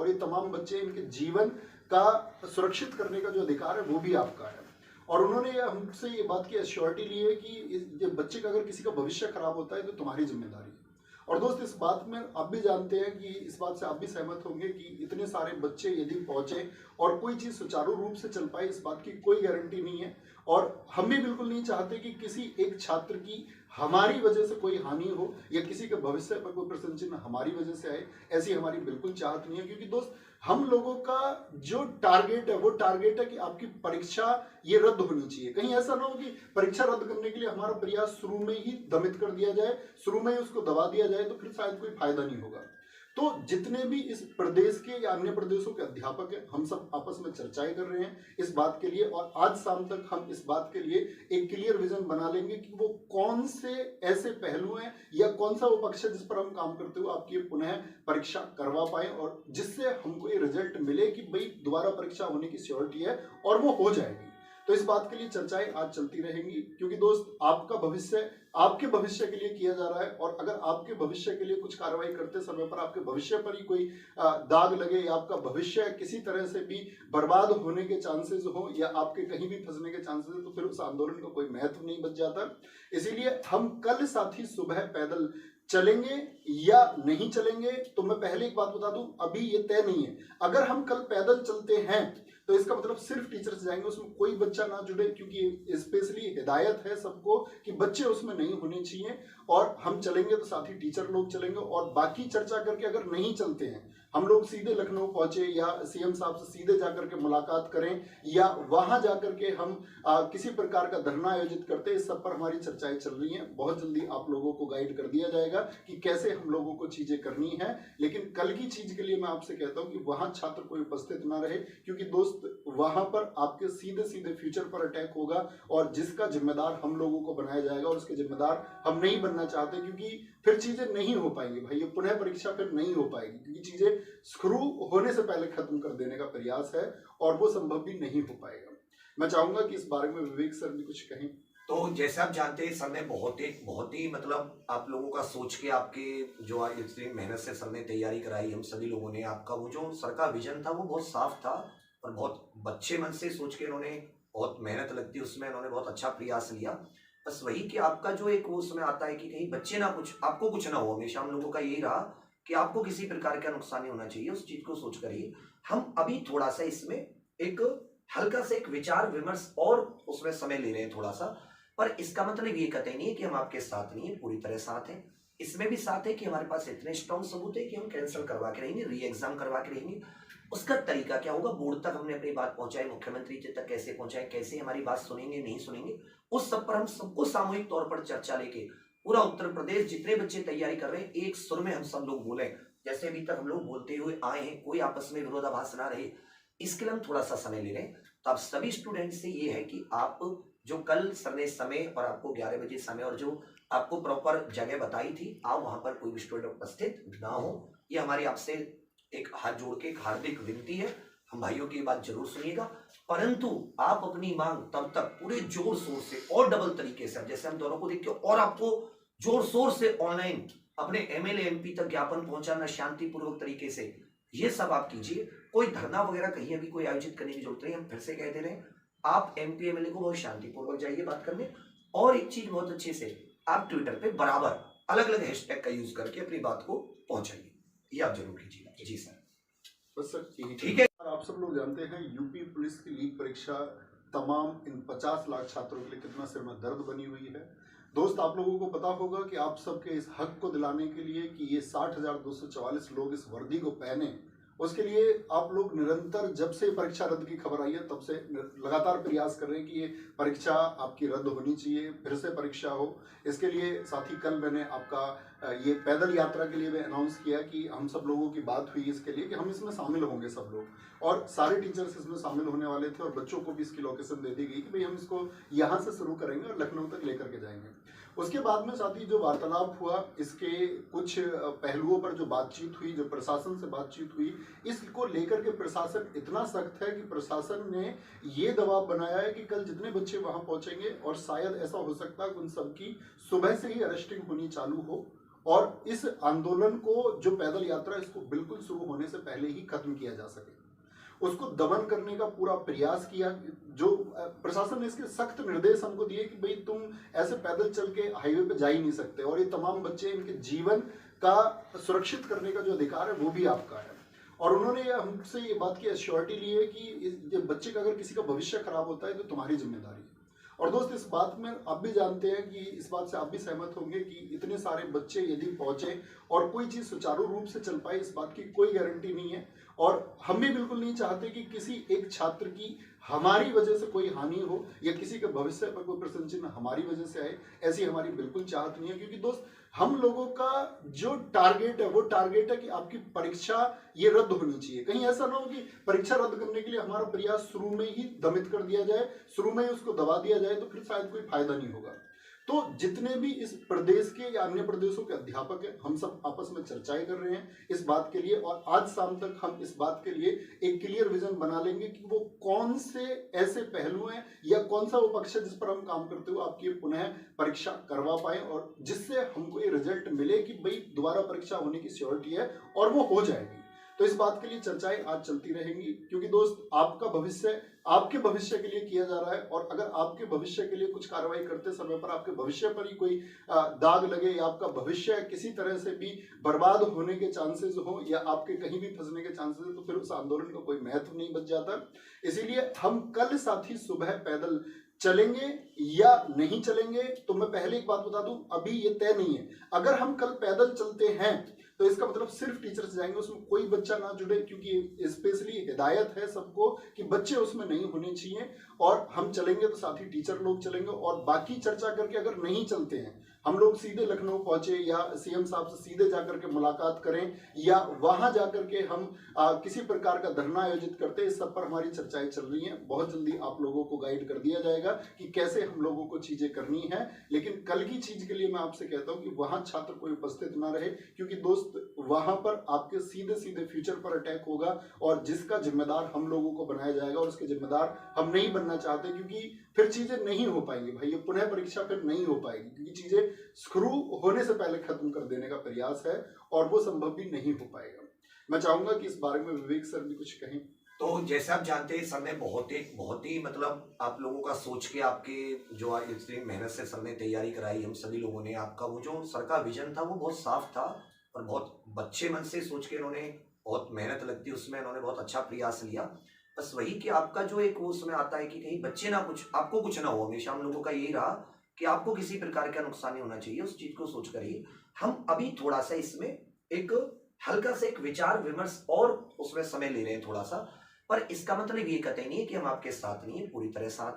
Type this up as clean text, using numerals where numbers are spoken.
और ये तमाम बच्चे, इनके जीवन का सुरक्षित करने का जो अधिकार है वो भी आपका है। और उन्होंने हमसे ये बात की एश्योरिटी ली है कि बच्चे का अगर किसी का भविष्य खराब होता है तो तुम्हारी जिम्मेदारी है। और दोस्त, इस बात में आप भी जानते हैं कि इस बात से आप भी सहमत होंगे कि इतने सारे बच्चे यदि पहुंचे और कोई चीज़ सुचारू रूप से चल पाए, इस बात की कोई गारंटी नहीं है। और हम भी बिल्कुल नहीं चाहते कि किसी एक छात्र की हमारी वजह से कोई हानि हो या किसी के भविष्य पर कोई प्रश्न चिन्ह हमारी वजह से आए, ऐसी हमारी बिल्कुल चाहत नहीं है। क्योंकि दोस्त, हम लोगों का जो टारगेट है वो टारगेट है कि आपकी परीक्षा ये रद्द होनी चाहिए। कहीं ऐसा ना हो कि परीक्षा रद्द करने के लिए हमारा प्रयास शुरू में ही दमित कर दिया जाए, शुरू में ही उसको दबा दिया जाए, तो फिर शायद कोई फायदा नहीं होगा। तो जितने भी इस प्रदेश के या अन्य प्रदेशों के अध्यापक हैं, हम सब आपस में चर्चाएं कर रहे हैं इस बात के लिए, और आज शाम तक हम इस बात के लिए एक क्लियर विजन बना लेंगे कि वो कौन से ऐसे पहलू हैं या कौन सा वो पक्ष है जिस पर हम काम करते हुए आपकी पुनः परीक्षा करवा पाए, और जिससे हमको ये रिजल्ट मिले कि भाई दोबारा परीक्षा होने की श्योरिटी है और वो हो जाएगी। तो इस बात के लिए चर्चाएं आज चलती रहेंगी, क्योंकि दोस्त, आपका भविष्य आपके भविष्य के लिए किया जा रहा है। और अगर आपके भविष्य के लिए कुछ कार्रवाई करते समय पर आपके भविष्य पर ही कोई दाग लगे या आपका भविष्य किसी तरह से भी बर्बाद होने के चांसेस हो या आपके कहीं भी फंसने के चांसेस हो, तो फिर उस आंदोलन का कोई महत्व नहीं बच जाता। इसीलिए हम कल साथी सुबह पैदल चलेंगे या नहीं चलेंगे, तो मैं पहले एक बात बता दूं, अभी ये तय नहीं है। अगर हम कल पैदल चलते हैं तो इसका मतलब सिर्फ टीचर्स जाएंगे, उसमें कोई बच्चा ना जुड़े, क्योंकि स्पेशली हिदायत है सबको कि बच्चे उसमें नहीं होने चाहिए। और हम चलेंगे तो साथ ही टीचर लोग चलेंगे, और बाकी चर्चा करके अगर नहीं चलते हैं, हम लोग सीधे लखनऊ पहुंचे या सीएम साहब से सीधे जाकर के मुलाकात करें या वहां जाकर के हम किसी प्रकार का धरना आयोजित करते हैं, इस सब पर हमारी चर्चाएं चल रही हैं। बहुत जल्दी आप लोगों को गाइड कर दिया जाएगा कि कैसे हम लोगों को चीजें करनी है। लेकिन कल की चीज के लिए मैं आपसे कहता हूं कि वहां छात्र कोई उपस्थित ना रहे, क्योंकि दोस्त, वहां पर आपके सीधे सीधे फ्यूचर पर अटैक होगा और जिसका जिम्मेदार हम लोगों को बनाया जाएगा, और उसके जिम्मेदार हम नहीं बनना चाहते, क्योंकि फिर चीजें नहीं हो पाएंगी भाई। ये पुनः परीक्षा फिर नहीं हो पाएगी, क्योंकि चीजें शुरू होने से पहले खत्म कर देने का प्रयास है और वो संभव भी नहीं हो पाएगा। मैं चाहूंगा कि इस बारे में विवेक सर भी कुछ कहें। तो जैसे आप जानते हैं, सर ने बहुत ही मतलब आप लोगों का सोच के, आपके जो इतनी मेहनत से सर ने तैयारी कराई, हम सभी लोगों ने, आपका वो जो सर का विजन था वो बहुत साफ था और बहुत अच्छे मन से सोच के उन्होंने, बहुत मेहनत लगती है उसमें, उन्होंने बहुत अच्छा प्रयास लिया। बस वही कि आपका जो एक वो उसमें आता है कि कहीं बच्चे ना कुछ, आपको कुछ ना हो, हमेशा हम लोगों का यही रहा कि आपको किसी प्रकार का नुकसान नहीं होना चाहिए, उस चीज को सोच कर ही हम अभी थोड़ा सा इसमें एक हल्का सा एक विचार विमर्श और उसमें समय ले रहे हैं थोड़ा सा। पर इसका मतलब ये कतई नहीं है कि हम आपके साथ नहीं है, पूरी तरह साथ हैं। इसमें भी साथ है कि हमारे पास इतने स्ट्रॉन्ग सबूत है कि हम कैंसिल करवा के रहेंगे, री एग्जाम करवा के रहेंगे। उसका तरीका क्या होगा, बोर्ड तक हमने अपनी बात पहुंचाई, मुख्यमंत्री जी तक कैसे पहुंचाए, कैसे हमारी बात सुनेंगे नहीं सुनेंगे, उस सब पर हम सबको सामूहिक तौर पर चर्चा लेके पूरा उत्तर प्रदेश जितने बच्चे तैयारी कर रहे हैं, एक सुर में हम सब लोग बोले, जैसे अभी तक हम लोग बोलते हुए आए हैं, कोई आपस में विरोधाभास ना रहे, इसके लिए हम थोड़ा सा समय ले रहे हैं। तो आप सभी स्टूडेंट से ये है कि आप जो कल सर ने समय और आपको 11 बजे समय और जो आपको प्रॉपर जगह बताई थी, आप वहां पर कोई भी स्टूडेंट उपस्थित ना हो, ये हमारी आपसे एक हाथ जोड़ के एक हार्दिक विनती है। हम भाइयों की बात जरूर सुनिएगा, परंतु आप अपनी मांग तब तक पूरे जोर शोर से और डबल तरीके से, जैसे हम दोनों को देखते हो, और आपको जोर शोर से ऑनलाइन अपने एमएलए एमपी तक ज्ञापन पहुंचाना शांतिपूर्वक तरीके से, ये सब आप कीजिए। कोई धरना वगैरह कहीं अभी कोई आयोजित करने की जरूरत नहीं, हम फिर से कह दे रहे हैं, आप एमपी एमएलए को बहुत शांतिपूर्वक जाइए बात करने। और एक चीज बहुत अच्छे से, आप ट्विटर पे बराबर अलग अलग हैशटैग का यूज करके अपनी बात को पहुंचाइए, ये आप जरूर कीजिएगा। जी सर, बस सर ठीक है। आप सब लोग जानते हैं यूपी पुलिस की लीग परीक्षा तमाम इन 50 लाख छात्रों के लिए कितना सिर में दर्द बनी हुई है। दोस्त, आप लोगों को पता होगा कि आप सबके इस हक को दिलाने के लिए कि ये 60,244 लोग इस वर्दी को पहने, उसके लिए आप लोग निरंतर, जब से परीक्षा रद्द की खबर आई है तब से लगातार प्रयास कर रहे हैं कि ये परीक्षा आपकी रद्द होनी चाहिए, फिर से परीक्षा हो। इसके लिए साथ ही कल मैंने आपका ये पैदल यात्रा के लिए मैं अनाउंस किया कि हम सब लोगों की बात हुई इसके लिए कि हम इसमें शामिल होंगे सब लोग, और सारे टीचर्स इसमें शामिल होने वाले थे और बच्चों को भी इसकी लोकेशन दे दी गई कि भाई हम इसको यहाँ से शुरू करेंगे और लखनऊ तक लेकर के जाएंगे। उसके बाद में साथ ही जो वार्तालाप हुआ, इसके कुछ पहलुओं पर जो बातचीत हुई, जो प्रशासन से बातचीत हुई, इसको लेकर के प्रशासन इतना सख्त है कि प्रशासन ने ये दबाव बनाया है कि कल जितने बच्चे वहां पहुंचेंगे, और शायद ऐसा हो सकता है कि उन सबकी सुबह से ही अरेस्टिंग होनी चालू हो और इस आंदोलन को, जो पैदल यात्रा, इसको बिल्कुल शुरू होने से पहले ही खत्म किया जा सके, उसको दमन करने का पूरा प्रयास किया। जो प्रशासन ने इसके सख्त निर्देश हमको दिए कि भाई तुम ऐसे पैदल चल के हाईवे पे जा ही नहीं सकते, और ये तमाम बच्चे, इनके जीवन का सुरक्षित करने का जो अधिकार है वो भी आपका है। और उन्होंने हमसे ये बात की एश्योरिटी ली है कि ये बच्चे का अगर किसी का भविष्य खराब होता है तो तुम्हारी जिम्मेदारी है। और दोस्त, इस बात में आप भी जानते हैं कि इस बात से आप भी सहमत होंगे कि इतने सारे बच्चे यदि पहुंचे और कोई चीज़ सुचारू रूप से चल पाए, इस बात की कोई गारंटी नहीं है। और हम भी बिल्कुल नहीं चाहते कि किसी एक छात्र की हमारी वजह से कोई हानि हो या किसी के भविष्य पर कोई प्रश्न चिन्ह हमारी वजह से आए, ऐसी हमारी बिल्कुल चाहत नहीं है। क्योंकि दोस्त, हम लोगों का जो टारगेट है वो टारगेट है कि आपकी परीक्षा ये रद्द होनी चाहिए। कहीं ऐसा ना हो कि परीक्षा रद्द करने के लिए हमारा प्रयास शुरू में ही दमित कर दिया जाए, शुरू में ही उसको दबा दिया जाए, तो फिर शायद कोई फायदा नहीं होगा। तो जितने भी इस प्रदेश के या अन्य प्रदेशों के अध्यापक हैं, हम सब आपस में चर्चाएं कर रहे हैं इस बात के लिए, और आज शाम तक हम इस बात के लिए एक क्लियर विजन बना लेंगे कि वो कौन से ऐसे पहलू हैं या कौन सा वो पक्ष है जिस पर हम काम करते हुए आपकी पुनः परीक्षा करवा पाए, और जिससे हमको ये रिजल्ट मिले कि भाई दोबारा परीक्षा होने की श्योरिटी है और वो हो जाएगी। तो इस बात के लिए चर्चाएं आज चलती रहेंगी, क्योंकि दोस्त, आपका भविष्य आपके भविष्य के लिए किया जा रहा है। और अगर आपके भविष्य के लिए कुछ कार्रवाई करते समय पर आपके भविष्य पर ही कोई दाग लगे या आपका भविष्य किसी तरह से भी बर्बाद होने के चांसेस हो या आपके कहीं भी फंसने के चांसेस हो, तो फिर उस आंदोलन का कोई महत्व नहीं बच जाता। इसीलिए हम कल साथी सुबह पैदल चलेंगे या नहीं चलेंगे, तो मैं पहले एक बात बता दूं, अभी ये तय नहीं है। अगर हम कल पैदल चलते हैं तो इसका मतलब सिर्फ टीचर्स जाएंगे, उसमें कोई बच्चा ना जुड़े, क्योंकि स्पेशली हिदायत है सबको कि बच्चे उसमें नहीं होने चाहिए। और हम चलेंगे तो साथ ही टीचर लोग चलेंगे, और बाकी चर्चा करके अगर नहीं चलते हैं, हम लोग सीधे लखनऊ पहुंचे या सीएम साहब से सीधे जाकर के मुलाकात करें या वहां जाकर के हम किसी प्रकार का धरना आयोजित करते हैं, इस सब पर हमारी चर्चाएं चल रही हैं। बहुत जल्दी आप लोगों को गाइड कर दिया जाएगा कि कैसे हम लोगों को चीजें करनी है। लेकिन कल की चीज के लिए मैं आपसे कहता हूं कि वहां छात्र कोई उपस्थित ना रहे, क्योंकि दोस्त, वहां पर आपके सीधे सीधे फ्यूचर पर अटैक होगा, और जिसका जिम्मेदार हम लोगों को बनाया जाएगा, और उसके जिम्मेदार हम नहीं बनना चाहते, क्योंकि फिर चीजें नहीं हो पाएंगी भाई, ये पुनः परीक्षा फिर नहीं हो पाएगी, क्योंकि चीजें शुरू होने से पहले खत्म कर देने का प्रयास है और वो संभव भी नहीं हो पाएगा। मैं चाहूंगा कि इस बारे में विवेक सर भी कुछ कहें। तो जैसे आप जानते हैं, सर ने बहुत ही मतलब आप लोगों का सोच के, आपके जो इतनी मेहनत से सर ने तैयारी कराई, हम सभी लोगों ने, आपका वो जो सर का विजन था वो बहुत साफ था और बहुत बच्चे मन से सोच के इन्होंने, बहुत मेहनत लगती उसमें, इन्होंने बहुत अच्छा प्रयास लिया। बस वही कि आपका जो एक वो उसमें आता है कि कहीं बच्चे ना कुछ, आपको कुछ ना हो, हमेशा हम लोगों का यही रहा कि आपको किसी प्रकार का नुकसान नहीं होना चाहिए, उस चीज को सोच कर ही हम अभी थोड़ा सा इसमें एक हल्का सा एक विचार विमर्श और उसमें समय ले रहे हैं थोड़ा सा। पर इसका मतलब ये कतई नहीं है कि हम आपके साथ नहीं है, पूरी तरह साथ हैं।